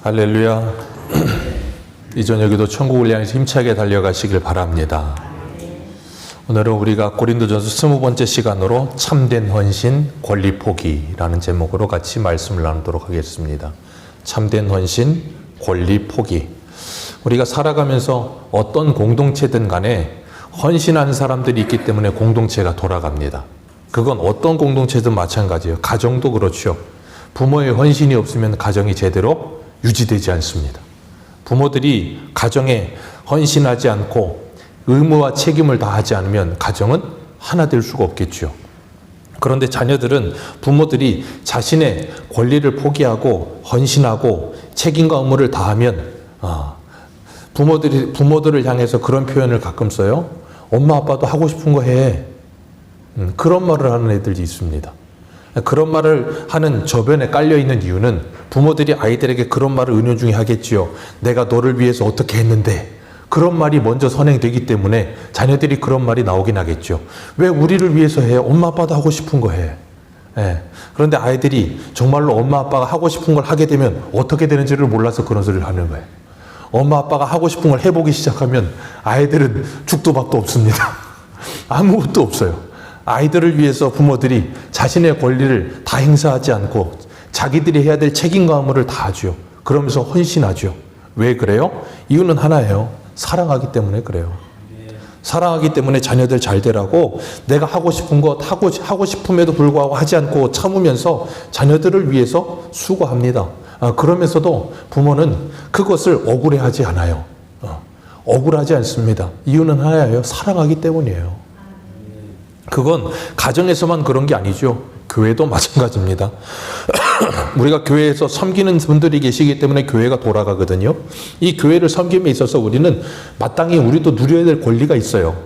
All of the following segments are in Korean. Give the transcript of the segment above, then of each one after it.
할렐루야. 이 저녁에도 천국을 향해서 힘차게 달려가시길 바랍니다. 오늘은 우리가 고린도전서 20번째 시간으로 참된 헌신, 권리 포기라는 제목으로 같이 말씀을 나누도록 하겠습니다. 참된 헌신, 권리 포기. 우리가 살아가면서 어떤 공동체든 간에 헌신하는 사람들이 있기 때문에 공동체가 돌아갑니다. 그건 어떤 공동체든 마찬가지예요. 가정도 그렇죠. 부모의 헌신이 없으면 가정이 제대로 유지되지 않습니다. 부모들이 가정에 헌신하지 않고 의무와 책임을 다하지 않으면 가정은 하나 될 수가 없겠죠. 그런데 자녀들은 부모들이 자신의 권리를 포기하고 헌신하고 책임과 의무를 다하면 부모들을 향해서 그런 표현을 가끔 써요. 엄마 아빠도 하고 싶은 거 해. 그런 말을 하는 애들이 있습니다. 그런 말을 하는 저변에 깔려있는 이유는 부모들이 아이들에게 그런 말을 은연중에 하겠지요. 내가 너를 위해서 어떻게 했는데. 그런 말이 먼저 선행되기 때문에 자녀들이 그런 말이 나오긴 하겠죠. 왜 우리를 위해서 해? 엄마 아빠도 하고 싶은 거 해. 그런데 아이들이 정말로 엄마 아빠가 하고 싶은 걸 하게 되면 어떻게 되는지를 몰라서 그런 소리를 하는 거예요. 엄마 아빠가 하고 싶은 걸 해보기 시작하면 아이들은 죽도 밥도 없습니다. 아무것도 없어요. 아이들을 위해서 부모들이 자신의 권리를 다 행사하지 않고 자기들이 해야 될 책임과 의무를 다 하죠. 그러면서 헌신하죠. 왜 그래요? 이유는 하나예요. 사랑하기 때문에 그래요. 사랑하기 때문에 자녀들 잘 되라고 내가 하고 싶은 거 하고 싶음에도 불구하고 하지 않고 참으면서 자녀들을 위해서 수고합니다. 그러면서도 부모는 그것을 억울해하지 않아요. 억울하지 않습니다. 이유는 하나예요. 사랑하기 때문이에요. 그건 가정에서만 그런 게 아니죠. 교회도 마찬가지입니다. 우리가 교회에서 섬기는 분들이 계시기 때문에 교회가 돌아가거든요. 이 교회를 섬김에 있어서 우리는 마땅히 우리도 누려야 될 권리가 있어요.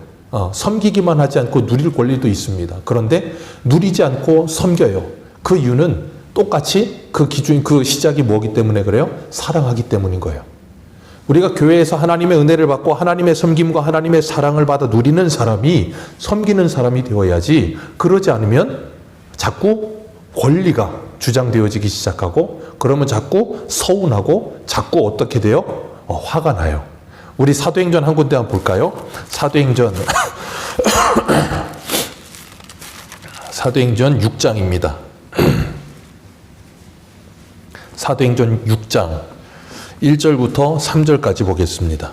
섬기기만 하지 않고 누릴 권리도 있습니다. 그런데 누리지 않고 섬겨요. 그 이유는 똑같이 그 기준, 그 시작이 뭐기 때문에 그래요? 사랑하기 때문인 거예요. 우리가 교회에서 하나님의 은혜를 받고 하나님의 섬김과 하나님의 사랑을 받아 누리는 사람이 섬기는 사람이 되어야지, 그러지 않으면 자꾸 권리가 주장되어지기 시작하고 그러면 자꾸 서운하고 자꾸 어떻게 돼요? 화가 나요. 우리 사도행전 한 군데 한번 볼까요? 사도행전 6장입니다. 사도행전 6장 1절부터 3절까지 보겠습니다.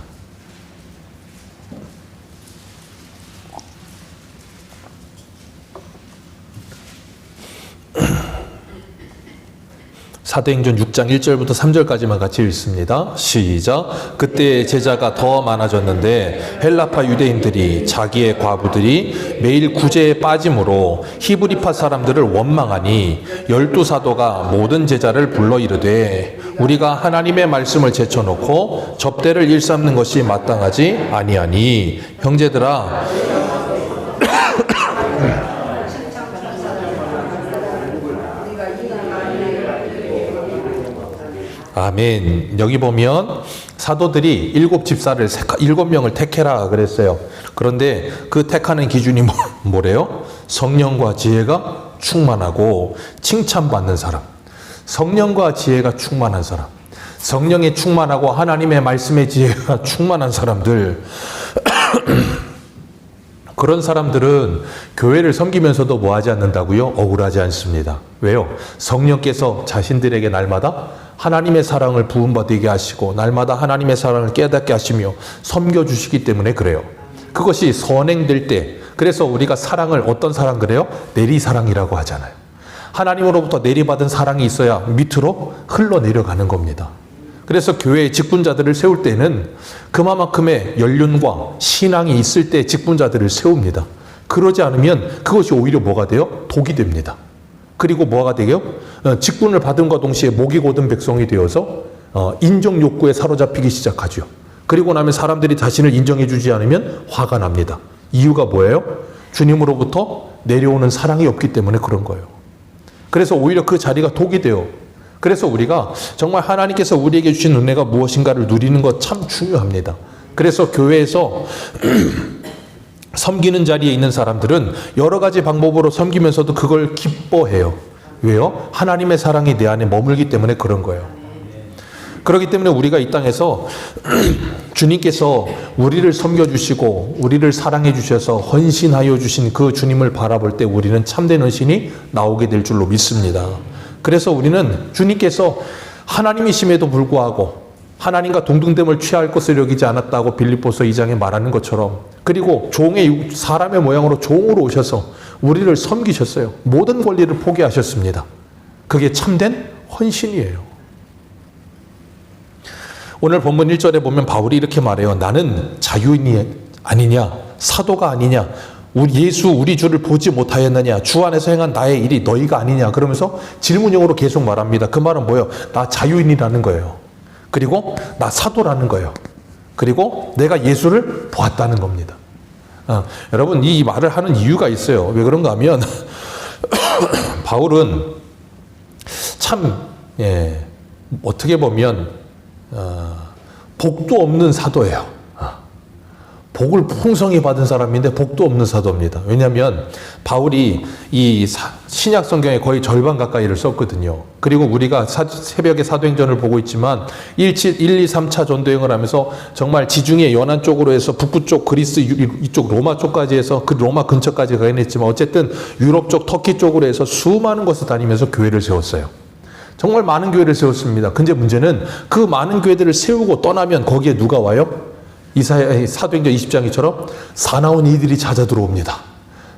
사도행전 6장 1절부터 3절까지만 같이 읽습니다. 시작. 그때 제자가 더 많아졌는데 헬라파 유대인들이 자기의 과부들이 매일 구제에 빠짐으로 히브리파 사람들을 원망하니 12사도가 모든 제자를 불러 이르되 우리가 하나님의 말씀을 제쳐놓고 접대를 일삼는 것이 마땅하지 아니하니 형제들아 아멘. 여기 보면 사도들이 7명을 택해라 그랬어요. 그런데 그 택하는 기준이 뭐래요? 성령과 지혜가 충만하고 칭찬받는 사람. 성령과 지혜가 충만한 사람. 성령에 충만하고 하나님의 말씀의 지혜가 충만한 사람들. 그런 사람들은 교회를 섬기면서도 뭐 하지 않는다고요? 억울하지 않습니다. 왜요? 성령께서 자신들에게 날마다 하나님의 사랑을 부음받게 하시고 날마다 하나님의 사랑을 깨닫게 하시며 섬겨주시기 때문에 그래요. 그것이 선행될 때, 그래서 우리가 사랑을 어떤 사랑 그래요? 내리사랑이라고 하잖아요. 하나님으로부터 내리받은 사랑이 있어야 밑으로 흘러내려가는 겁니다. 그래서 교회의 직분자들을 세울 때는 그만큼의 연륜과 신앙이 있을 때 직분자들을 세웁니다. 그러지 않으면 그것이 오히려 뭐가 돼요? 독이 됩니다. 그리고 뭐가 되게요? 직분을 받음과 동시에 목이 곧은 백성이 되어서 인정 욕구에 사로잡히기 시작하죠. 그리고 나면 사람들이 자신을 인정해 주지 않으면 화가 납니다. 이유가 뭐예요? 주님으로부터 내려오는 사랑이 없기 때문에 그런 거예요. 그래서 오히려 그 자리가 독이 돼요. 그래서 우리가 정말 하나님께서 우리에게 주신 은혜가 무엇인가를 누리는 것 참 중요합니다. 그래서 교회에서 섬기는 자리에 있는 사람들은 여러 가지 방법으로 섬기면서도 그걸 기뻐해요. 왜요? 하나님의 사랑이 내 안에 머물기 때문에 그런 거예요. 그렇기 때문에 우리가 이 땅에서 주님께서 우리를 섬겨주시고 우리를 사랑해 주셔서 헌신하여 주신 그 주님을 바라볼 때 우리는 참된 헌신이 나오게 될 줄로 믿습니다. 그래서 우리는 주님께서 하나님이심에도 불구하고 하나님과 동등됨을 취할 것을 여기지 않았다고 빌립보서 2장에 말하는 것처럼, 그리고 사람의 모양으로 종으로 오셔서 우리를 섬기셨어요. 모든 권리를 포기하셨습니다. 그게 참된 헌신이에요. 오늘 본문 1절에 보면 바울이 이렇게 말해요. 나는 자유인이 아니냐, 사도가 아니냐, 우리 주를 보지 못하였느냐, 주 안에서 행한 나의 일이 너희가 아니냐, 그러면서 질문형으로 계속 말합니다. 그 말은 뭐예요? 나 자유인이라는 거예요. 그리고 나 사도라는 거예요. 그리고 내가 예수를 보았다는 겁니다. 여러분, 이 말을 하는 이유가 있어요. 왜 그런가 하면 바울은 참 어떻게 보면 복도 없는 사도예요. 복을 풍성히 받은 사람인데 복도 없는 사도입니다. 왜냐하면 바울이 이 신약 성경의 거의 절반 가까이를 썼거든요. 그리고 우리가 새벽에 사도행전을 보고 있지만 1, 2, 3차 전도행을 하면서 정말 지중해 연안 쪽으로 해서 북부 쪽 그리스 이쪽 로마 쪽까지 해서 그 로마 근처까지 가긴 했지만 어쨌든 유럽 쪽 터키 쪽으로 해서 수많은 곳을 다니면서 교회를 세웠어요. 정말 많은 교회를 세웠습니다. 근데 문제는 그 많은 교회들을 세우고 떠나면 거기에 누가 와요? 사도행전 20장처럼 사나운 이들이 찾아 들어옵니다.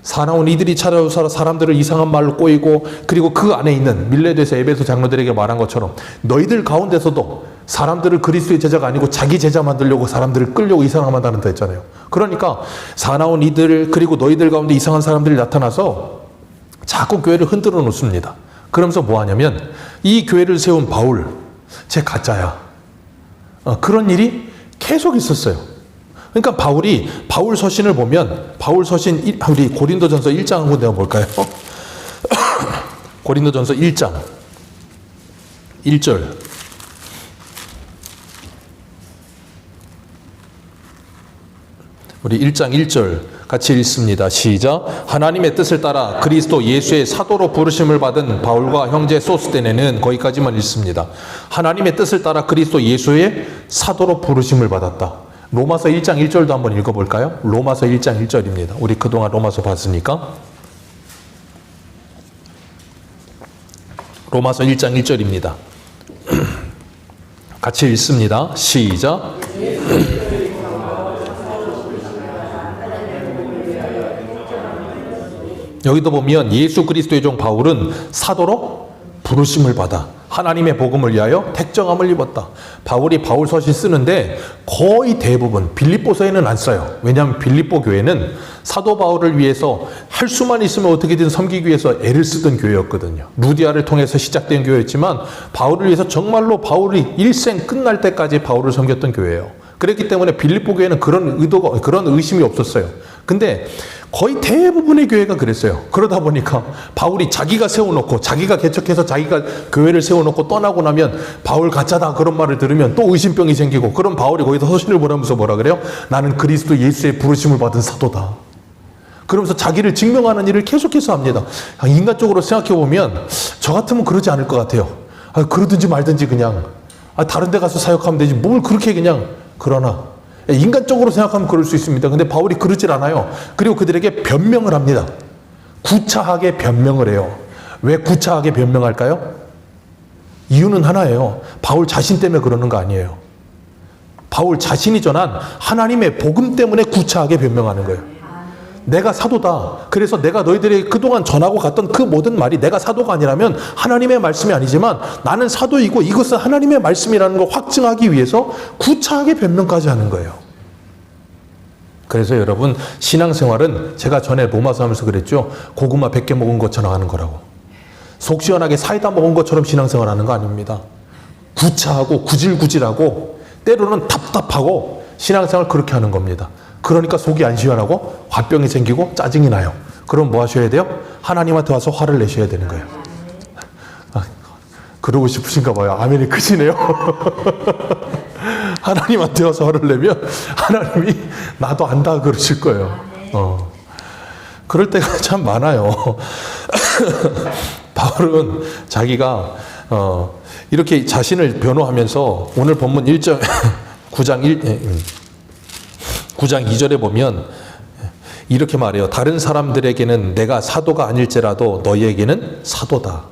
사나운 이들이 찾아오서 사람들을 이상한 말로 꼬이고, 그리고 그 안에 있는 밀레도에서 에베소 장로들에게 말한 것처럼 너희들 가운데서도 사람들을 그리스도의 제자가 아니고 자기 제자 만들려고 사람들을 끌려고 이상한 말 한다 했잖아요. 그러니까 사나운 이들, 그리고 너희들 가운데 이상한 사람들이 나타나서 자꾸 교회를 흔들어 놓습니다. 그러면서 뭐 하냐면 이 교회를 세운 바울, 쟤 가짜야. 그런 일이 계속 있었어요. 그러니까 바울 서신을 보면 바울 서신 우리 고린도전서 1장 한번 내가 볼까요? 고린도전서 1장 1절. 우리 1장 1절 같이 읽습니다. 시작. 하나님의 뜻을 따라 그리스도 예수의 사도로 부르심을 받은 바울과 형제 소스데네는, 거기까지만 읽습니다. 하나님의 뜻을 따라 그리스도 예수의 사도로 부르심을 받았다. 로마서 1장 1절도 한번 읽어볼까요? 로마서 1장 1절입니다. 우리 그동안 로마서 봤으니까. 로마서 1장 1절입니다. 같이 읽습니다. 시작. 여기도 보면 예수 그리스도의 종 바울은 사도로 부르심을 받아 하나님의 복음을 위하여 택정함을 입었다. 바울이 바울 서신 쓰는데 거의 대부분 빌립보서에는 안 써요. 왜냐하면 빌립보 교회는 사도 바울을 위해서 할 수만 있으면 어떻게든 섬기기 위해서 애를 쓰던 교회였거든요. 루디아를 통해서 시작된 교회였지만 바울을 위해서 정말로 바울이 일생 끝날 때까지 바울을 섬겼던 교회예요. 그렇기 때문에 빌립보 교회는 그런 의심이 없었어요. 근데 거의 대부분의 교회가 그랬어요. 그러다 보니까 바울이 자기가 세워놓고, 자기가 개척해서 자기가 교회를 세워놓고 떠나고 나면 바울 가짜다 그런 말을 들으면 또 의심병이 생기고, 그럼 바울이 거기서 서신을 보내면서 뭐라 그래요? 나는 그리스도 예수의 부르심을 받은 사도다. 그러면서 자기를 증명하는 일을 계속해서 합니다. 인간적으로 생각해보면 저 같으면 그러지 않을 것 같아요. 그러든지 말든지 그냥 다른 데 가서 사역하면 되지 뭘 그렇게 그냥. 그러나 인간적으로 생각하면 그럴 수 있습니다. 근데 바울이 그러질 않아요. 그리고 그들에게 변명을 합니다. 구차하게 변명을 해요. 왜 구차하게 변명할까요? 이유는 하나예요. 바울 자신 때문에 그러는 거 아니에요. 바울 자신이 전한 하나님의 복음 때문에 구차하게 변명하는 거예요. 내가 사도다. 그래서 내가 너희들에게 그동안 전하고 갔던 그 모든 말이 내가 사도가 아니라면 하나님의 말씀이 아니지만 나는 사도이고 이것은 하나님의 말씀이라는 걸 확증하기 위해서 구차하게 변명까지 하는 거예요. 그래서 여러분, 신앙생활은 제가 전에 로마서 하면서 그랬죠. 고구마 100개 먹은 것처럼 하는 거라고. 속 시원하게 사이다 먹은 것처럼 신앙생활 하는 거 아닙니다. 구차하고 구질구질하고 때로는 답답하고 신앙생활 그렇게 하는 겁니다. 그러니까 속이 안 시원하고 화병이 생기고 짜증이 나요. 그럼 뭐 하셔야 돼요? 하나님한테 와서 화를 내셔야 되는 거예요. 그러고 싶으신가 봐요. 아멘이 크시네요. 하나님한테 와서 화를 내면 하나님이 나도 안다 그러실 거예요. 그럴 때가 참 많아요. 바울은 자기가 이렇게 자신을 변호하면서 오늘 본문 9장 2절에 보면 이렇게 말해요. 다른 사람들에게는 내가 사도가 아닐지라도 너희에게는 사도다.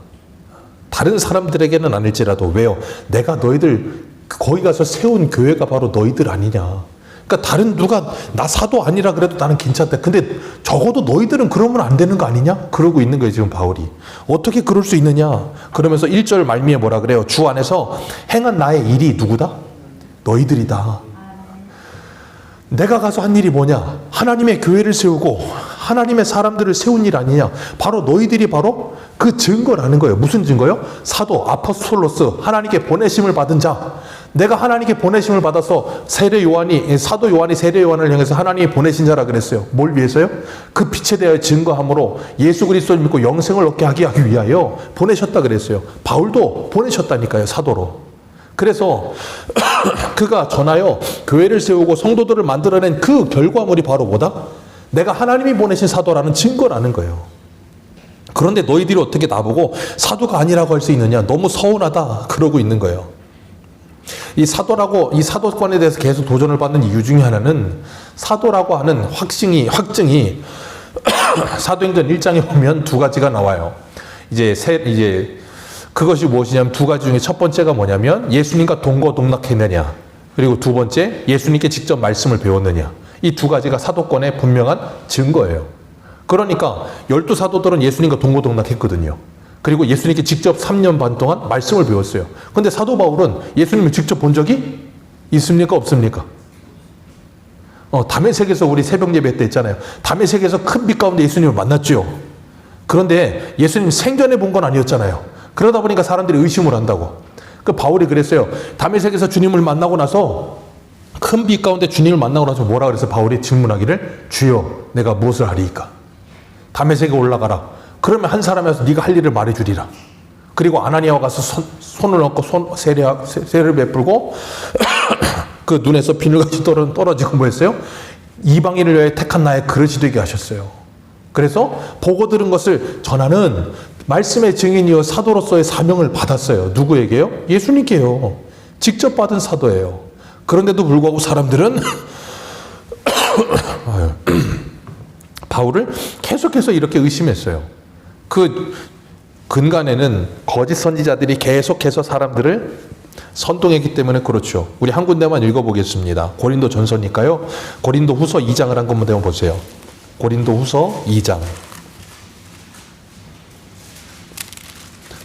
다른 사람들에게는 아닐지라도. 왜요? 내가 너희들 거기 가서 세운 교회가 바로 너희들 아니냐. 그러니까 다른 누가 나 사도 아니라 그래도 나는 괜찮다. 근데 적어도 너희들은 그러면 안 되는 거 아니냐? 그러고 있는 거예요, 지금 바울이. 어떻게 그럴 수 있느냐? 그러면서 1절 말미에 뭐라 그래요? 주 안에서 행한 나의 일이 누구다? 너희들이다. 내가 가서 한 일이 뭐냐? 하나님의 교회를 세우고 하나님의 사람들을 세운 일 아니냐? 바로 너희들이 바로 그 증거라는 거예요. 무슨 증거요? 사도, 아포스톨로스, 하나님께 보내심을 받은 자. 내가 하나님께 보내심을 받아서 사도 요한이 세례 요한을 향해서 하나님이 보내신 자라 그랬어요. 뭘 위해서요? 그 빛에 대하여 증거함으로 예수 그리스도를 믿고 영생을 얻게 하기 위하여 보내셨다 그랬어요. 바울도 보내셨다니까요, 사도로. 그래서 그가 전하여 교회를 세우고 성도들을 만들어낸 그 결과물이 바로 뭐다? 내가 하나님이 보내신 사도라는 증거라는 거예요. 그런데 너희들이 어떻게 나보고 사도가 아니라고 할 수 있느냐? 너무 서운하다. 그러고 있는 거예요. 이 사도권에 대해서 계속 도전을 받는 이유 중에 하나는 사도라고 하는 확증이 사도행전 1장에 보면 두 가지가 나와요. 이제 그것이 무엇이냐면 두 가지 중에 첫 번째가 뭐냐면 예수님과 동거동락했느냐, 그리고 두 번째 예수님께 직접 말씀을 배웠느냐. 이 두 가지가 사도권의 분명한 증거예요. 그러니까 12사도들은 예수님과 동거동락했거든요. 그리고 예수님께 직접 3년 반 동안 말씀을 배웠어요. 근데 사도 바울은 예수님을 직접 본 적이 있습니까? 없습니까? 다메섹에서 우리 새벽 예배 때 했잖아요. 다메섹에서 큰 빛 가운데 예수님을 만났죠. 그런데 예수님 생전에 본 건 아니었잖아요. 그러다 보니까 사람들이 의심을 한다고. 그 바울이 그랬어요. 다메섹에서 주님을 만나고 나서 큰 빛 가운데 주님을 만나고 나서 뭐라 그래서 바울이 질문하기를 주여 내가 무엇을 하리이까? 다메섹에 올라가라. 그러면 한 사람이 와서 네가 할 일을 말해주리라. 그리고 아나니아와 가서 손을 얹고 세례를 베풀고 그 눈에서 비늘같이 떨어지고 뭐 했어요? 이방인을 위해 택한 나의 그릇이 되게 하셨어요. 그래서 보고 들은 것을 전하는 말씀의 증인이요 사도로서의 사명을 받았어요. 누구에게요? 예수님께요. 직접 받은 사도예요. 그런데도 불구하고 사람들은 바울을 계속해서 이렇게 의심했어요. 그 근간에는 거짓 선지자들이 계속해서 사람들을 선동했기 때문에 그렇죠. 우리 한 군데만 읽어보겠습니다. 고린도 전서니까요. 고린도 후서 2장을 한 군데 보세요. 고린도 후서 2장.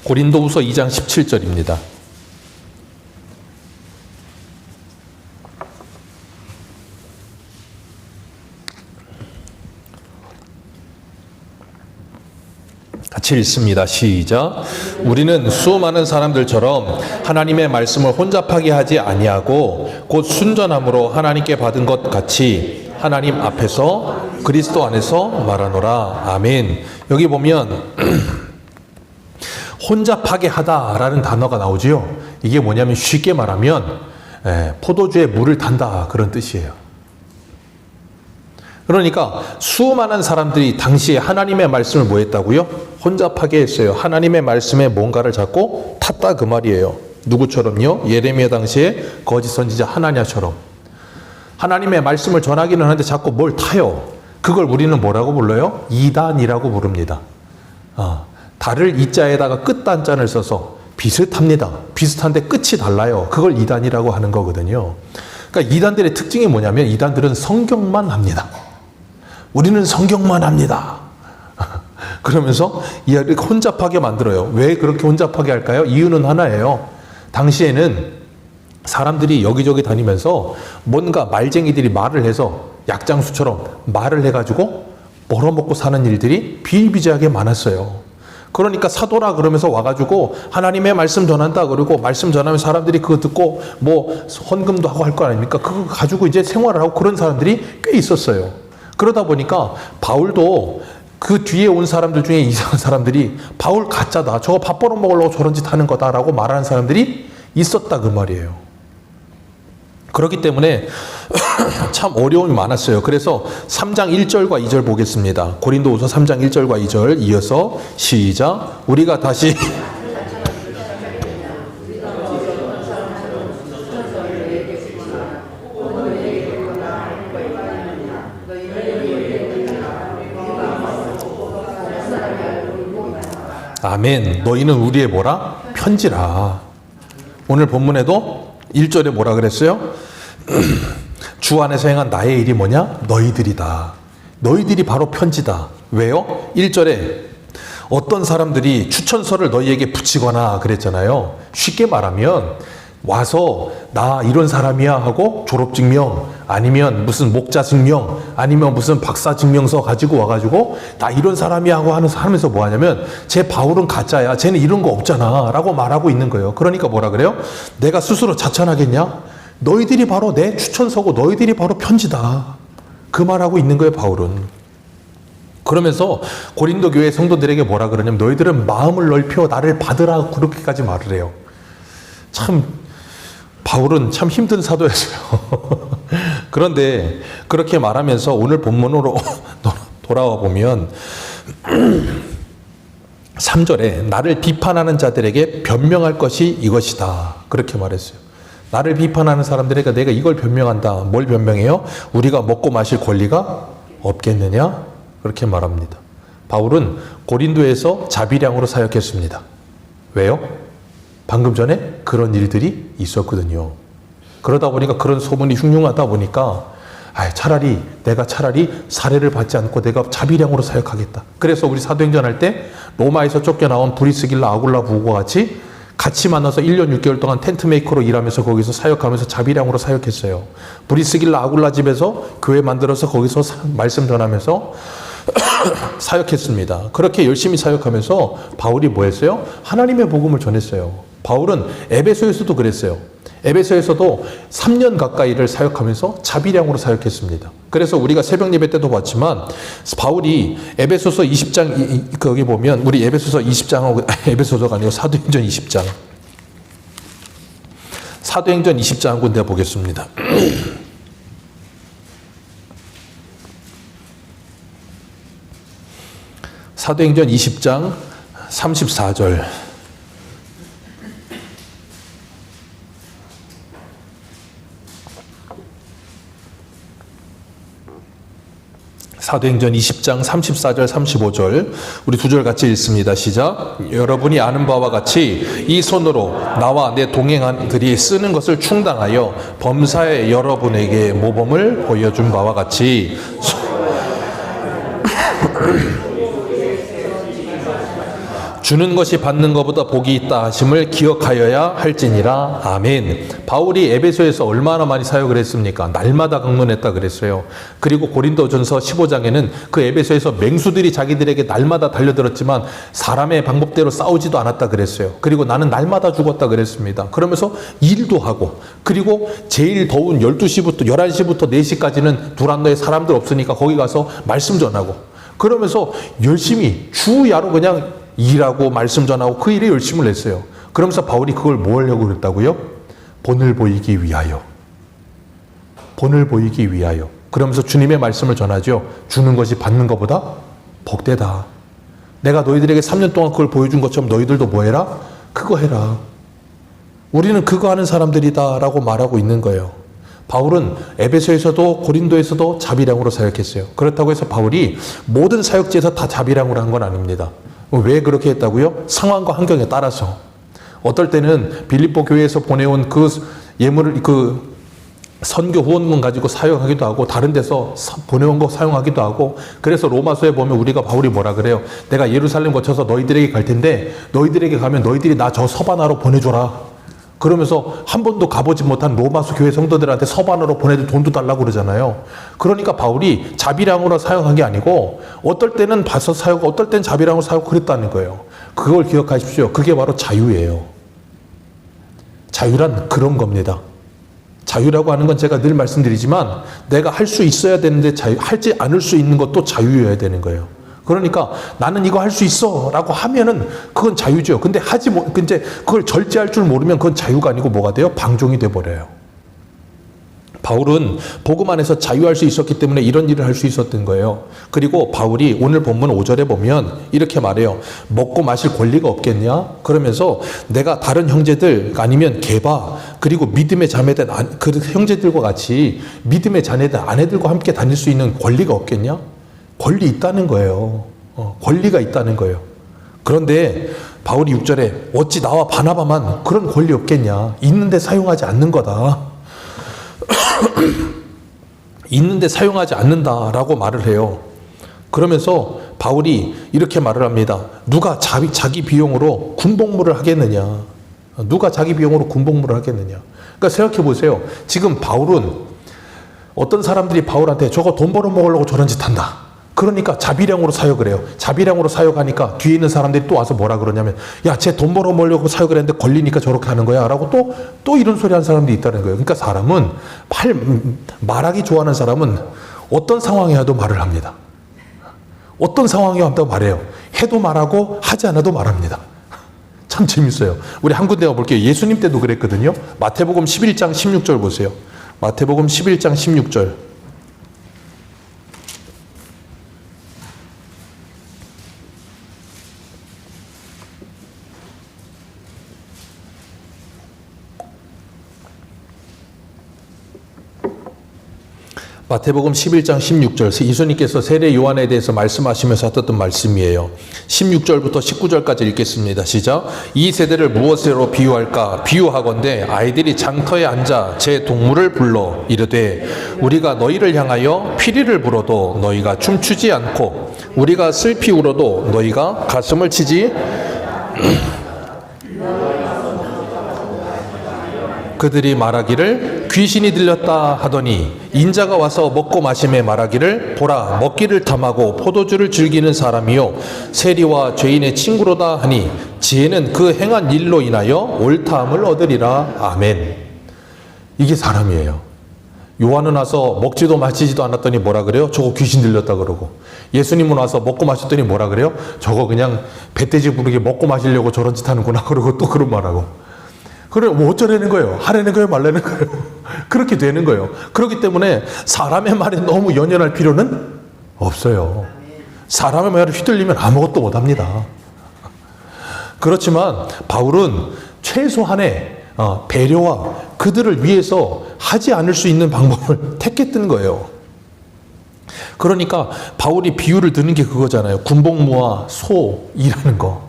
고린도 후서 2장 17절입니다. 같이 읽습니다. 시작. 우리는 수많은 사람들처럼 하나님의 말씀을 혼잡하게 하지 아니하고 곧 순전함으로 하나님께 받은 것 같이 하나님 앞에서 그리스도 안에서 말하노라. 아멘. 여기 보면 혼잡하게 하다라는 단어가 나오지요. 이게 뭐냐면 쉽게 말하면 포도주에 물을 탄다 그런 뜻이에요. 그러니까 수많은 사람들이 당시에 하나님의 말씀을 뭐 했다고요? 혼잡하게 했어요. 하나님의 말씀에 뭔가를 자꾸 탔다 그 말이에요. 누구처럼요? 예레미야 당시에 거짓 선지자 하나냐처럼. 하나님의 말씀을 전하기는 하는데 자꾸 뭘 타요. 그걸 우리는 뭐라고 불러요? 이단이라고 부릅니다. 달을 이자에다가 끝단자를 써서 비슷합니다. 비슷한데 끝이 달라요. 그걸 이단이라고 하는 거거든요. 그러니까 이단들의 특징이 뭐냐면 이단들은 성경만 합니다. 우리는 성경만 합니다. 그러면서 이야기를 혼잡하게 만들어요. 왜 그렇게 혼잡하게 할까요? 이유는 하나예요. 당시에는 사람들이 여기저기 다니면서 뭔가 말쟁이들이 말을 해서 약장수처럼 말을 해가지고 벌어먹고 사는 일들이 비일비재하게 많았어요. 그러니까 사도라 그러면서 와가지고 하나님의 말씀 전한다 그러고 말씀 전하면 사람들이 그거 듣고 뭐 헌금도 하고 할 거 아닙니까? 그거 가지고 이제 생활을 하고 그런 사람들이 꽤 있었어요. 그러다 보니까 바울도 그 뒤에 온 사람들 중에 이상한 사람들이 바울 가짜다. 저거 밥 벌어먹으려고 저런 짓 하는 거다라고 말하는 사람들이 있었다 그 말이에요. 그렇기 때문에 참 어려움이 많았어요. 그래서 3장 1절과 2절 보겠습니다. 고린도후서 3장 1절과 2절 이어서 시작. 우리가 다시 아멘. 너희는 우리의 뭐라? 편지라. 오늘 본문에도 1절에 뭐라 그랬어요? 주 안에서 행한 나의 일이 뭐냐? 너희들이다. 너희들이 바로 편지다. 왜요? 1절에 어떤 사람들이 추천서를 너희에게 붙이거나 그랬잖아요. 쉽게 말하면 와서 나 이런 사람이야 하고 졸업증명 아니면 무슨 목자증명 아니면 무슨 박사증명서 가지고 와가지고 나 이런 사람이야 하고 하면서 뭐 하냐면 쟤 바울은 가짜야. 쟤는 이런 거 없잖아 라고 말하고 있는 거예요. 그러니까 뭐라 그래요? 내가 스스로 자천하겠냐? 너희들이 바로 내 추천서고 너희들이 바로 편지다. 그 말하고 있는 거예요, 바울은. 그러면서 고린도 교회 성도들에게 뭐라 그러냐면 너희들은 마음을 넓혀 나를 받으라 그렇게까지 말을 해요. 참 바울은 참 힘든 사도였어요. 그런데 그렇게 말하면서 오늘 본문으로 돌아와 보면 3절에 나를 비판하는 자들에게 변명할 것이 이것이다. 그렇게 말했어요. 나를 비판하는 사람들에게 내가 이걸 변명한다. 뭘 변명해요? 우리가 먹고 마실 권리가 없겠느냐? 그렇게 말합니다. 바울은 고린도에서 자비량으로 사역했습니다. 왜요? 방금 전에 그런 일들이 있었거든요. 그러다 보니까 그런 소문이 흉흉하다 보니까 내가 차라리 사례를 받지 않고 내가 자비량으로 사역하겠다. 그래서 우리 사도행전 할 때 로마에서 쫓겨나온 브리스길라 아굴라 부부와 같이 만나서 1년 6개월 동안 텐트 메이커로 일하면서 거기서 사역하면서 자비량으로 사역했어요. 브리스길라 아굴라 집에서 교회 만들어서 거기서 말씀 전하면서 사역했습니다. 그렇게 열심히 사역하면서 바울이 뭐 했어요? 하나님의 복음을 전했어요. 바울은 에베소에서도 그랬어요. 에베소에서도 3년 가까이를 사역하면서 자비량으로 사역했습니다. 그래서 우리가 새벽 예배 때도 봤지만 바울이 에베소서 20장 거기 보면 우리 에베소서 20장하고 에베소서가 아니고 사도행전 20장 사도행전 20장 한 군데 보겠습니다. 사도행전 20장 34절 사도행전 20장 34절 35절 우리 두 절 같이 읽습니다. 시작. 여러분이 아는 바와 같이 이 손으로 나와 내 동행한들이 쓰는 것을 충당하여 범사에 여러분에게 모범을 보여준 바와 같이 주는 것이 받는 것보다 복이 있다 하심을 기억하여야 할지니라. 아멘. 바울이 에베소에서 얼마나 많이 사역을 했습니까? 날마다 강론했다 그랬어요. 그리고 고린도전서 15장에는 그 에베소에서 맹수들이 자기들에게 날마다 달려들었지만 사람의 방법대로 싸우지도 않았다 그랬어요. 그리고 나는 날마다 죽었다 그랬습니다. 그러면서 일도 하고 그리고 제일 더운 12시부터 11시부터 4시까지는 두란노에 사람들 없으니까 거기 가서 말씀 전하고 그러면서 열심히 주야로 그냥 일하고 말씀 전하고 그 일에 열심을 냈어요. 그러면서 바울이 그걸 뭐 하려고 그랬다고요? 본을 보이기 위하여. 본을 보이기 위하여. 그러면서 주님의 말씀을 전하죠. 주는 것이 받는 것보다 복되다. 내가 너희들에게 3년 동안 그걸 보여준 것처럼 너희들도 뭐 해라? 그거 해라. 우리는 그거 하는 사람들이다 라고 말하고 있는 거예요. 바울은 에베소에서도 고린도에서도 자비량으로 사역했어요. 그렇다고 해서 바울이 모든 사역지에서 다 자비량으로 한 건 아닙니다. 왜 그렇게 했다고요? 상황과 환경에 따라서. 어떨 때는 빌립보 교회에서 보내온 그 예물을 그 선교 후원금 가지고 사용하기도 하고 다른 데서 보내온 거 사용하기도 하고 그래서 로마서에 보면 우리가 바울이 뭐라 그래요? 내가 예루살렘 거쳐서 너희들에게 갈 텐데 너희들에게 가면 너희들이 나 저 서바나로 보내줘라. 그러면서 한 번도 가보지 못한 로마서 교회 성도들한테 서반으로 보내줄 돈도 달라고 그러잖아요. 그러니까 바울이 자비량으로 사용한 게 아니고 어떨 때는 봐서 사용하고 어떨 때는 자비량으로 사용하고 그랬다는 거예요. 그걸 기억하십시오. 그게 바로 자유예요. 자유란 그런 겁니다. 자유라고 하는 건 제가 늘 말씀드리지만 내가 할 수 있어야 되는데 하지 않을 수 있는 것도 자유여야 되는 거예요. 그러니까 나는 이거 할 수 있어 라고 하면은 그건 자유죠. 근데 근데 그걸 절제할 줄 모르면 그건 자유가 아니고 뭐가 돼요? 방종이 돼버려요. 바울은 복음 안에서 자유할 수 있었기 때문에 이런 일을 할 수 있었던 거예요. 그리고 바울이 오늘 본문 5절에 보면 이렇게 말해요. 먹고 마실 권리가 없겠냐? 그러면서 내가 다른 형제들 아니면 게바 그리고 믿음의 자매들 그 형제들과 같이 믿음의 자녀들 아내들과 함께 다닐 수 있는 권리가 없겠냐? 권리 있다는 거예요. 권리가 있다는 거예요. 그런데 바울이 6절에 어찌 나와 바나바만 그런 권리 없겠냐. 있는데 사용하지 않는 거다. 있는데 사용하지 않는다라고 말을 해요. 그러면서 바울이 이렇게 말을 합니다. 누가 자기 비용으로 군복무를 하겠느냐. 누가 자기 비용으로 군복무를 하겠느냐. 그러니까 생각해 보세요. 지금 바울은 어떤 사람들이 바울한테 저거 돈 벌어 먹으려고 저런 짓 한다. 그러니까 자비량으로 사역을 해요. 자비량으로 사역하니까 뒤에 있는 사람들이 또 와서 뭐라 그러냐면 야, 쟤 돈 벌어 먹으려고 사역을 했는데 걸리니까 저렇게 하는 거야 라고 또 이런 소리 하는 사람들이 있다는 거예요. 그러니까 사람은 말하기 좋아하는 사람은 어떤 상황이어도 말을 합니다. 어떤 상황이 왔다고 말해요. 해도 말하고 하지 않아도 말합니다. 참 재밌어요. 우리 한 군데 가볼게요. 예수님 때도 그랬거든요. 마태복음 11장 16절 보세요. 마태복음 11장 16절. 마태복음 11장 16절 예수님께서 세례 요한에 대해서 말씀하시면서 하셨던 말씀이에요. 16절부터 19절까지 읽겠습니다. 시작. 이 세대를 무엇으로 비유할까? 비유하건대 아이들이 장터에 앉아 제 동물을 불러 이르되 우리가 너희를 향하여 피리를 불어도 너희가 춤추지 않고 우리가 슬피 울어도 너희가 가슴을 치지 그들이 말하기를 귀신이 들렸다 하더니 인자가 와서 먹고 마심에 말하기를 보라 먹기를 탐하고 포도주를 즐기는 사람이요 세리와 죄인의 친구로다 하니 지혜는 그 행한 일로 인하여 옳다함을 얻으리라. 아멘. 이게 사람이에요. 요한은 와서 먹지도 마시지도 않았더니 뭐라 그래요? 저거 귀신 들렸다 그러고, 예수님은 와서 먹고 마셨더니 뭐라 그래요? 저거 그냥 배돼지 부르게 먹고 마시려고 저런 짓 하는구나 그러고 또 그런 말하고. 그래, 뭐 어쩌라는 거예요? 하라는 거예요? 말라는 거예요? 그렇게 되는 거예요. 그렇기 때문에 사람의 말에 너무 연연할 필요는 없어요. 사람의 말에 휘둘리면 아무것도 못합니다. 그렇지만 바울은 최소한의 배려와 그들을 위해서 하지 않을 수 있는 방법을 택했던 거예요. 그러니까 바울이 비유를 드는 게 그거잖아요. 군복무와 소 일하는 거.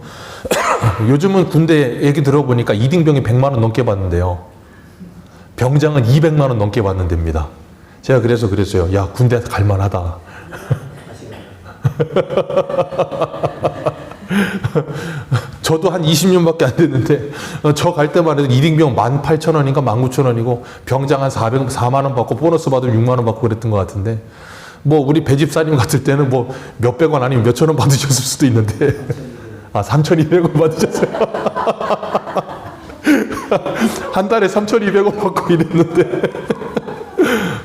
요즘은 군대 얘기 들어보니까 이등병이 100만 원 넘게 받는데요. 병장은 200만 원 넘게 받는답니다. 제가 그래서 그랬어요. 야, 군대 갈만하다. 저도 한 20년밖에 안 됐는데 저 갈 때만 해도 이등병 18,000원인가 19,000원이고 병장 한 4만 원 받고 보너스 받으면 6만 원 받고 그랬던 것 같은데, 뭐 우리 배집사님 같을 때는 뭐 몇백 원 아니면 몇천 원 받으셨을 수도 있는데 3,200원 받으셨어요. 한 달에 3,200원 받고 이랬는데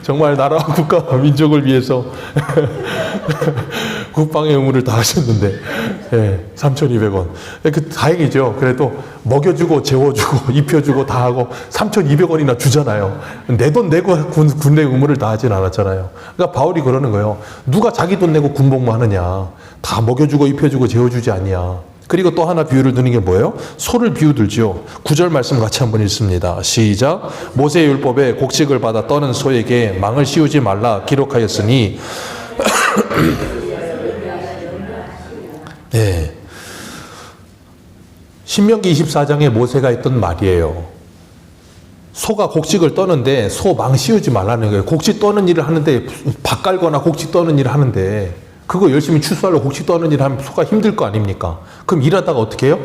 정말 나라와 국가와 민족을 위해서 국방의 의무를 다 하셨는데 3,200원. 다행이죠. 그래도 먹여주고 재워주고 입혀주고 다 하고 3,200원이나 주잖아요. 내 돈 내고 군대 의무를 다 하진 않았잖아요. 그러니까 바울이 그러는 거예요. 누가 자기 돈 내고 군복무 하느냐. 다 먹여주고 입혀주고 재워주지 않냐. 그리고 또 하나 비유를 드는 게 뭐예요? 소를 비유 들지요. 9절 말씀 같이 한번 읽습니다. 시작. 모세의 율법에 곡식을 받아 떠는 소에게 망을 씌우지 말라 기록하였으니 네. 신명기 24장에 모세가 했던 말이에요. 소가 곡식을 떠는데 소 망 씌우지 말라는 거예요. 곡식 떠는 일을 하는데, 밥 깔거나 곡식 떠는 일을 하는데 그거 열심히 추수하려고 곡식 떠는 일을 하면 소가 힘들 거 아닙니까? 그럼 일하다가 어떻게 해요?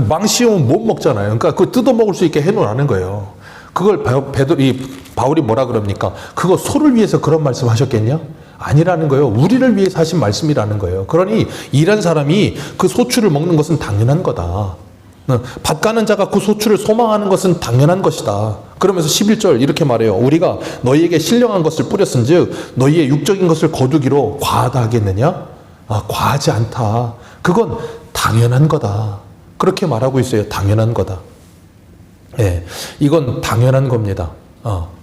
망 씌우면 못 먹잖아요. 그러니까 그거 뜯어 먹을 수 있게 해놓으라는 거예요. 그걸 바울이 뭐라 그럽니까? 그거 소를 위해서 그런 말씀 하셨겠냐? 아니라는 거예요. 우리를 위해서 하신 말씀이라는 거예요. 그러니 일한 사람이 그 소출을 먹는 것은 당연한 거다. 밭 가는 자가 그 소출을 소망하는 것은 당연한 것이다. 그러면서 11절 이렇게 말해요. 우리가 너희에게 신령한 것을 뿌렸은 즉 너희의 육적인 것을 거두기로 과하다 하겠느냐? 과하지 않다. 그건 당연한 거다. 그렇게 말하고 있어요. 당연한 거다. 예, 이건 당연한 겁니다.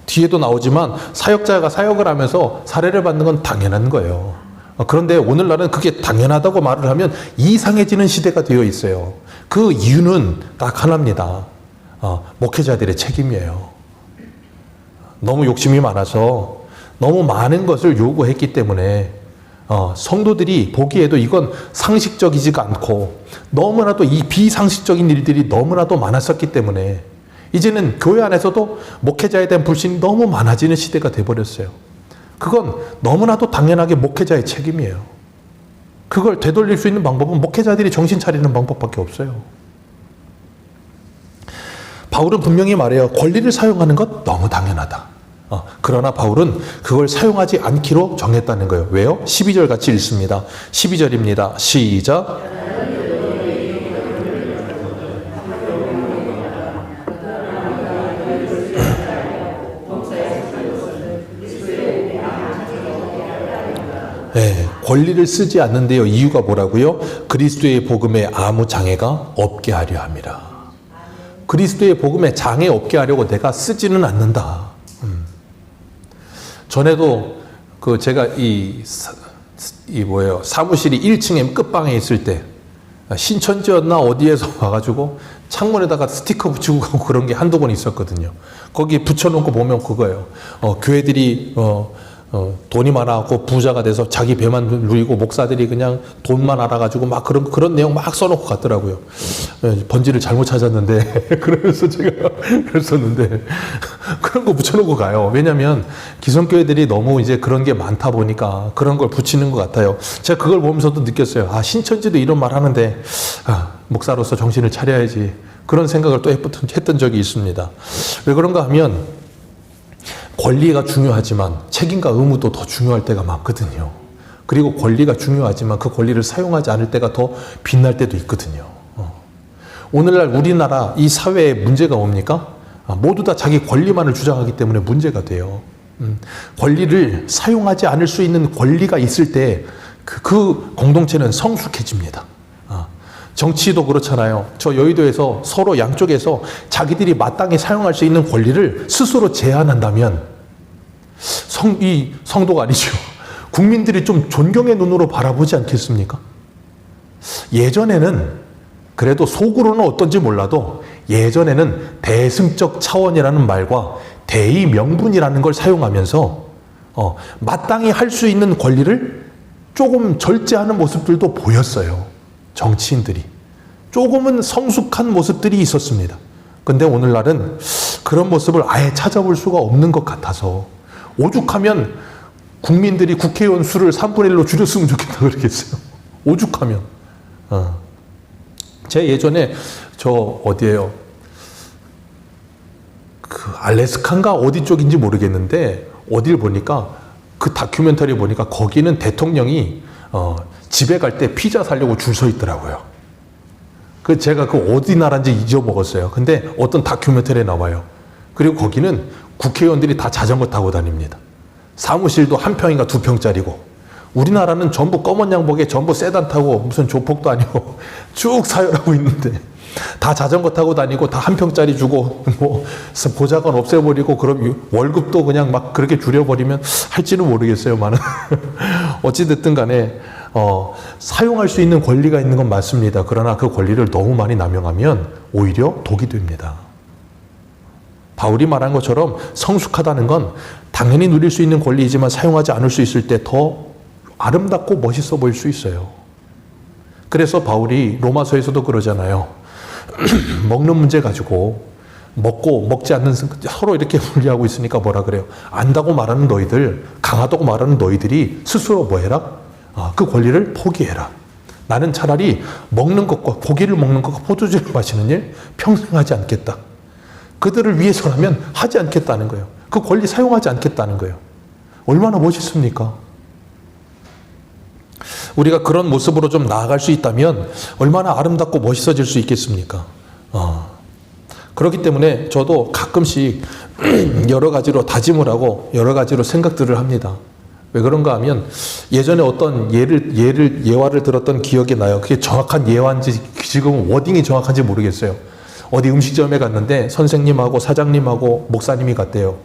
뒤에도 나오지만 사역자가 사역을 하면서 사례를 받는 건 당연한 거예요. 그런데 오늘날은 그게 당연하다고 말을 하면 이상해지는 시대가 되어 있어요. 그 이유는 딱 하나입니다. 목회자들의 책임이에요. 너무 욕심이 많아서 너무 많은 것을 요구했기 때문에 성도들이 보기에도 이건 상식적이지가 않고 너무나도 이 비상식적인 일들이 너무나도 많았었기 때문에 이제는 교회 안에서도 목회자에 대한 불신이 너무 많아지는 시대가 돼버렸어요. 그건 너무나도 당연하게 목회자의 책임이에요. 그걸 되돌릴 수 있는 방법은 목회자들이 정신 차리는 방법밖에 없어요. 바울은 분명히 말해요. 권리를 사용하는 것 너무 당연하다. 그러나 바울은 그걸 사용하지 않기로 정했다는 거예요. 왜요? 12절 같이 읽습니다. 12절입니다. 시작. 네, 권리를 쓰지 않는데요. 이유가 뭐라고요? 그리스도의 복음에 아무 장애가 없게 하려 함이라. 그리스도의 복음에 장애 없게 하려고 내가 쓰지는 않는다. 전에도 제가 사무실이 1층에 끝방에 있을 때 신천지였나 어디에서 와가지고 창문에다가 스티커 붙이고 가고 그런 게 한두 번 있었거든요. 거기 붙여놓고 보면 그거예요. 교회들이 돈이 많아갖고 부자가 돼서 자기 배만 누리고 목사들이 그냥 돈만 알아가지고 막 그런 내용 막 써놓고 갔더라고요. 번지를 잘못 찾았는데 그러면서 제가 그랬었는데 그런 거 붙여놓고 가요. 왜냐면 기성교회들이 너무 이제 그런 게 많다 보니까 그런 걸 붙이는 것 같아요. 제가 그걸 보면서도 느꼈어요. 신천지도 이런 말 하는데 목사로서 정신을 차려야지. 그런 생각을 또 했던 적이 있습니다. 왜 그런가 하면 권리가 중요하지만 책임과 의무도 더 중요할 때가 많거든요. 그리고 권리가 중요하지만 그 권리를 사용하지 않을 때가 더 빛날 때도 있거든요. 오늘날 우리나라 이 사회에 문제가 뭡니까? 모두 다 자기 권리만을 주장하기 때문에 문제가 돼요. 권리를 사용하지 않을 수 있는 권리가 있을 때 그 공동체는 성숙해집니다. 정치도 그렇잖아요. 저 여의도에서 서로 양쪽에서 자기들이 마땅히 사용할 수 있는 권리를 스스로 제한한다면 이 성도가 아니죠. 국민들이 좀 존경의 눈으로 바라보지 않겠습니까? 예전에는 그래도 속으로는 어떤지 몰라도 예전에는 대승적 차원이라는 말과 대의 명분이라는 걸 사용하면서 마땅히 할 수 있는 권리를 조금 절제하는 모습들도 보였어요. 정치인들이. 조금은 성숙한 모습들이 있었습니다. 근데 오늘날은 그런 모습을 아예 찾아볼 수가 없는 것 같아서 오죽하면 국민들이 국회의원 수를 3분의 1로 줄였으면 좋겠다 그러겠어요. 오죽하면. 제 예전에 어디에요? 알래스카인가 어디 쪽인지 모르겠는데 어딜 보니까 그 다큐멘터리 보니까 거기는 대통령이 집에 갈 때 피자 사려고 줄 서 있더라고요. 제가 어디 나라인지 잊어먹었어요. 근데 어떤 다큐멘터리에 나와요. 그리고 거기는 국회의원들이 다 자전거 타고 다닙니다. 사무실도 한 평인가 두 평짜리고. 우리나라는 전부 검은 양복에 전부 세단 타고 무슨 조폭도 아니고 쭉 사열하고 있는데 다 자전거 타고 다니고 다 한 평짜리 주고 보좌관 없애버리고 그럼 월급도 그냥 막 그렇게 줄여버리면 할지는 모르겠어요만은 어찌됐든 간에 사용할 수 있는 권리가 있는 건 맞습니다. 그러나 그 권리를 너무 많이 남용하면 오히려 독이 됩니다. 바울이 말한 것처럼 성숙하다는 건 당연히 누릴 수 있는 권리이지만 사용하지 않을 수 있을 때 더 아름답고 멋있어 보일 수 있어요. 그래서 바울이 로마서에서도 그러잖아요. 먹는 문제 가지고 먹고 먹지 않는 서로 이렇게 분리하고 있으니까 뭐라 그래요? 안다고 말하는 너희들, 강하다고 말하는 너희들이 스스로 뭐 해라? 그 권리를 포기해라. 나는 차라리 먹는 것과 고기를 먹는 것과 포도주를 마시는 일 평생 하지 않겠다. 그들을 위해서라면 하지 않겠다는 거예요. 그 권리 사용하지 않겠다는 거예요. 얼마나 멋있습니까? 우리가 그런 모습으로 좀 나아갈 수 있다면 얼마나 아름답고 멋있어질 수 있겠습니까? 그렇기 때문에 저도 가끔씩 여러 가지로 다짐을 하고 여러 가지로 생각들을 합니다. 왜 그런가 하면 예전에 어떤 예화를 들었던 기억이 나요. 그게 정확한 예화인지 지금 워딩이 정확한지 모르겠어요. 어디 음식점에 갔는데 선생님하고 사장님하고 목사님이 갔대요.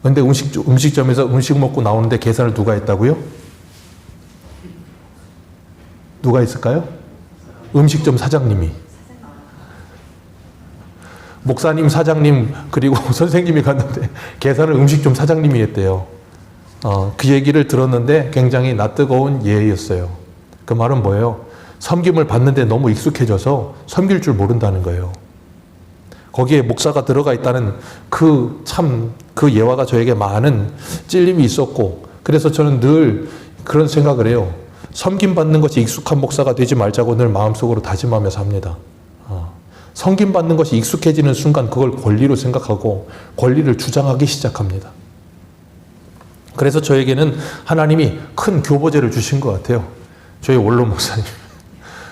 근데 음식점에서 음식 먹고 나오는데 계산을 누가 했다고요? 누가 했을까요? 음식점 사장님이. 목사님, 사장님, 그리고 선생님이 갔는데 계산을 음식점 사장님이 했대요. 그 얘기를 들었는데 굉장히 낯뜨거운 예였어요. 그 말은 뭐예요? 섬김을 받는데 너무 익숙해져서 섬길 줄 모른다는 거예요. 거기에 목사가 들어가 있다는 그 예화가 저에게 많은 찔림이 있었고, 그래서 저는 늘 그런 생각을 해요. 섬김받는 것이 익숙한 목사가 되지 말자고 늘 마음속으로 다짐하며 삽니다. 섬김받는 것이 익숙해지는 순간 그걸 권리로 생각하고 권리를 주장하기 시작합니다. 그래서 저에게는 하나님이 큰 교보제를 주신 것 같아요. 저희 원로 목사님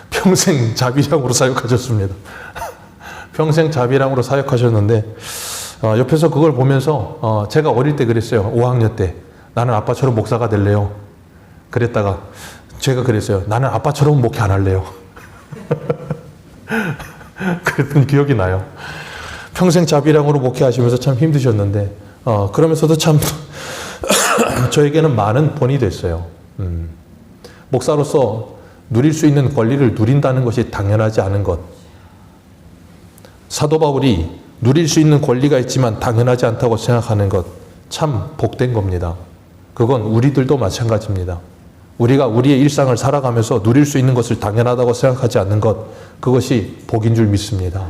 평생 자비량으로 사역하셨습니다. 평생 자비량으로 사역하셨는데 옆에서 그걸 보면서 제가 어릴 때 그랬어요. 5학년 때 나는 아빠처럼 목사가 될래요. 그랬다가 제가 그랬어요. 나는 아빠처럼 목회 안 할래요. 그랬던 기억이 나요. 평생 자비량으로 목회하시면서 참 힘드셨는데 그러면서도 참 저에게는 많은 본이 됐어요. 목사로서 누릴 수 있는 권리를 누린다는 것이 당연하지 않은 것. 사도 바울이 누릴 수 있는 권리가 있지만 당연하지 않다고 생각하는 것, 참 복된 겁니다. 그건 우리들도 마찬가지입니다. 우리가 우리의 일상을 살아가면서 누릴 수 있는 것을 당연하다고 생각하지 않는 것, 그것이 복인 줄 믿습니다.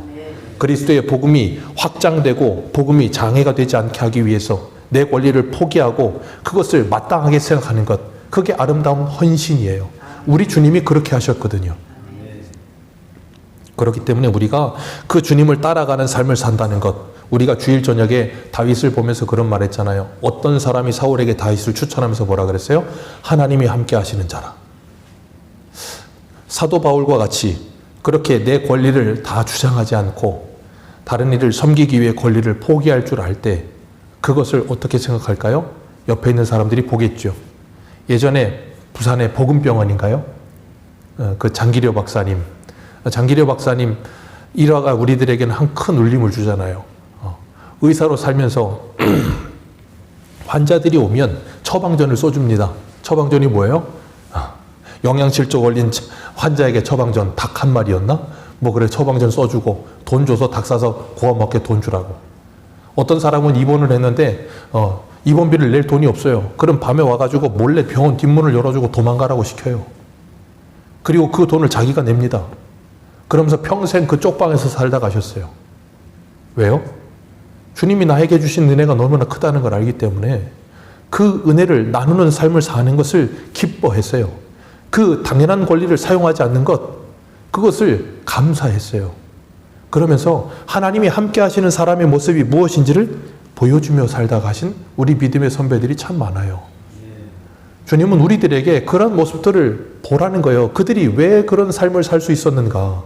그리스도의 복음이 확장되고 복음이 장애가 되지 않게 하기 위해서 내 권리를 포기하고 그것을 마땅하게 생각하는 것, 그게 아름다운 헌신이에요. 우리 주님이 그렇게 하셨거든요. 그렇기 때문에 우리가 그 주님을 따라가는 삶을 산다는 것, 우리가 주일 저녁에 다윗을 보면서 그런 말 했잖아요. 어떤 사람이 사울에게 다윗을 추천하면서 뭐라 그랬어요? 하나님이 함께 하시는 자라. 사도 바울과 같이 그렇게 내 권리를 다 주장하지 않고 다른 이를 섬기기 위해 권리를 포기할 줄 알 때 그것을 어떻게 생각할까요? 옆에 있는 사람들이 보겠죠. 예전에 부산의 복음병원인가요? 그 장기려 박사님 일화가 우리들에게는 한 큰 울림을 주잖아요. 의사로 살면서 환자들이 오면 처방전을 써줍니다. 처방전이 뭐예요? 영양실조 걸린 환자에게 처방전 닭 한 마리였나? 뭐 그래 처방전 써주고 돈 줘서 닭 사서 구워 먹게 돈 주라고. 어떤 사람은 입원을 했는데 입원비를 낼 돈이 없어요. 그럼 밤에 와가지고 몰래 병원 뒷문을 열어주고 도망가라고 시켜요. 그리고 그 돈을 자기가 냅니다. 그러면서 평생 그 쪽방에서 살다 가셨어요. 왜요? 주님이 나에게 주신 은혜가 너무나 크다는 걸 알기 때문에 그 은혜를 나누는 삶을 사는 것을 기뻐했어요. 그 당연한 권리를 사용하지 않는 것, 그것을 감사했어요. 그러면서 하나님이 함께 하시는 사람의 모습이 무엇인지를 보여주며 살다 가신 우리 믿음의 선배들이 참 많아요. 주님은 우리들에게 그런 모습들을 보라는 거예요. 그들이 왜 그런 삶을 살 수 있었는가?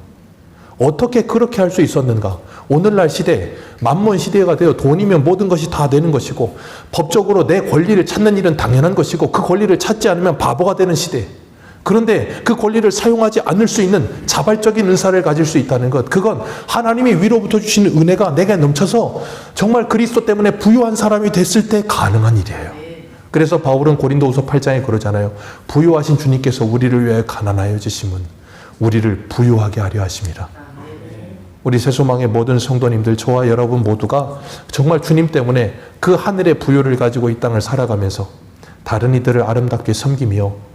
어떻게 그렇게 할 수 있었는가? 오늘날 시대, 만몬 시대가 되어 돈이면 모든 것이 다 되는 것이고 법적으로 내 권리를 찾는 일은 당연한 것이고 그 권리를 찾지 않으면 바보가 되는 시대. 그런데 그 권리를 사용하지 않을 수 있는 자발적인 은사를 가질 수 있다는 것, 그건 하나님이 위로부터 주시는 은혜가 내게 넘쳐서 정말 그리스도 때문에 부유한 사람이 됐을 때 가능한 일이에요. 그래서 바울은 고린도후서 8장에 그러잖아요. 부유하신 주님께서 우리를 위해 가난하여 지심은 우리를 부유하게 하려 하심이라. 우리 새소망의 모든 성도님들, 저와 여러분 모두가 정말 주님 때문에 그 하늘의 부유를 가지고 이 땅을 살아가면서 다른 이들을 아름답게 섬기며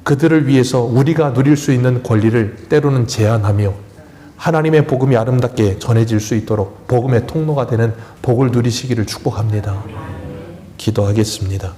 그들을 위해서 우리가 누릴 수 있는 권리를 때로는 제한하며 하나님의 복음이 아름답게 전해질 수 있도록 복음의 통로가 되는 복을 누리시기를 축복합니다. 기도하겠습니다.